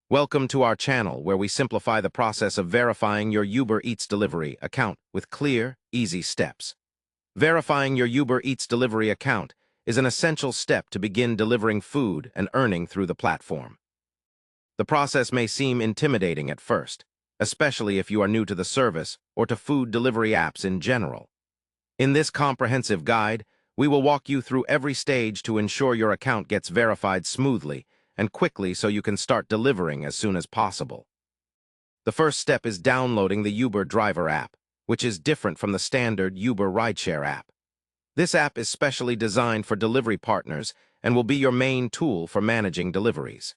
Welcome to our channel where we simplify the process of verifying your Uber Eats delivery account with clear, easy steps. Verifying your Uber Eats delivery account is an essential step to begin delivering food and earning through the platform. The process may seem intimidating at first, especially if you are new to the service or to food delivery apps in general. In this comprehensive guide, we will walk you through every stage to ensure your account gets verified smoothly and quickly so you can start delivering as soon as possible. The first step is downloading the Uber Driver app, which is different from the standard Uber rideshare app. This app is specially designed for delivery partners and will be your main tool for managing deliveries.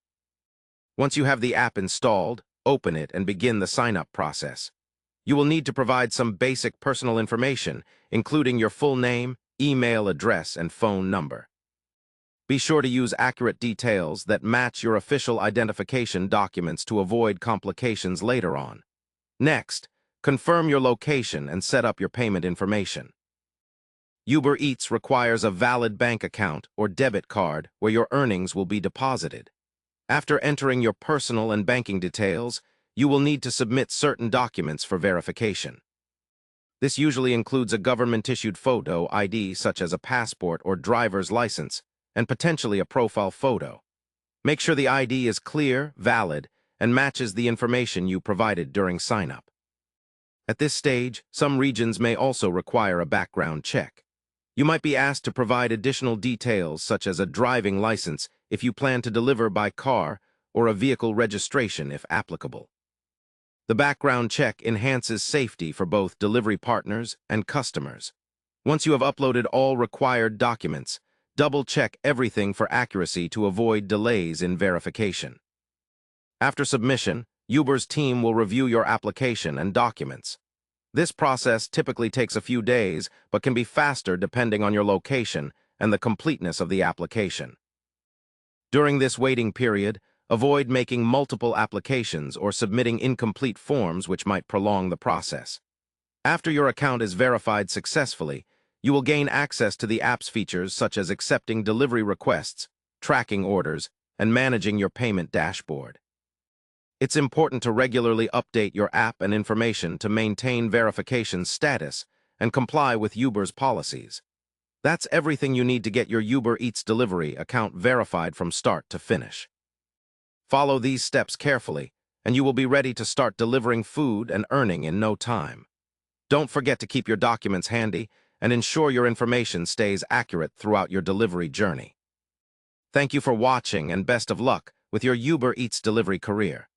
Once you have the app installed, open it and begin the sign-up process. You will need to provide some basic personal information, including your full name, email address, and phone number. Be sure to use accurate details that match your official identification documents to avoid complications later on. Next, confirm your location and set up your payment information. Uber Eats requires a valid bank account or debit card where your earnings will be deposited. After entering your personal and banking details, you will need to submit certain documents for verification. This usually includes a government-issued photo ID such as a passport or driver's license, and potentially a profile photo. Make sure the ID is clear, valid, and matches the information you provided during sign-up. At this stage, some regions may also require a background check. You might be asked to provide additional details such as a driving license if you plan to deliver by car or a vehicle registration if applicable. The background check enhances safety for both delivery partners and customers. Once you have uploaded all required documents, double-check everything for accuracy to avoid delays in verification. After submission, Uber's team will review your application and documents. This process typically takes a few days, but can be faster depending on your location and the completeness of the application. During this waiting period, avoid making multiple applications or submitting incomplete forms which might prolong the process. After your account is verified successfully, you will gain access to the app's features such as accepting delivery requests, tracking orders, and managing your payment dashboard. It's important to regularly update your app and information to maintain verification status and comply with Uber's policies. That's everything you need to get your Uber Eats delivery account verified from start to finish. Follow these steps carefully, and you will be ready to start delivering food and earning in no time. Don't forget to keep your documents handy and ensure your information stays accurate throughout your delivery journey. Thank you for watching and best of luck with your Uber Eats delivery career.